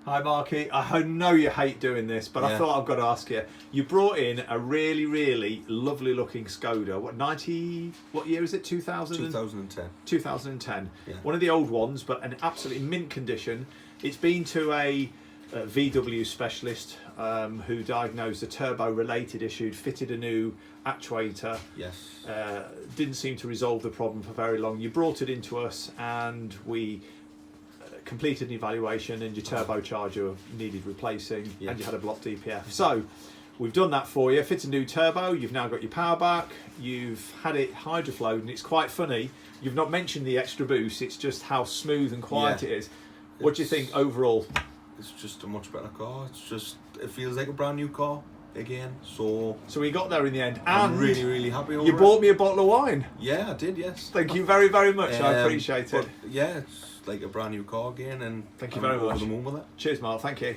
Hi Marky, I know you hate doing this, but I thought I've got to ask you. You brought in a really, really lovely looking Skoda. What year is it? 2010. 2010. Yeah. One of the old ones, but an absolutely mint condition. It's been to a VW specialist who diagnosed a turbo-related issue, fitted a new actuator. Yes. Didn't seem to resolve the problem for very long. You brought it into us and we completed an evaluation, and your turbocharger needed replacing, and you had a block DPF. So we've done that for you. Fit a new turbo. You've now got your power back. You've had it hydroflowed, and it's quite funny. You've not mentioned the extra boost. It's just how smooth and quiet it is. What do you think overall? It's just a much better car. It feels like a brand new car again. So we got there in the end. I'm And really, really happy over you bought me a bottle of wine. Yeah, I did, yes. Thank you very, very much. I appreciate it. Yeah, it's like a brand new car again, and thank you very much. Over the moon with it. Cheers, Mark. Thank you.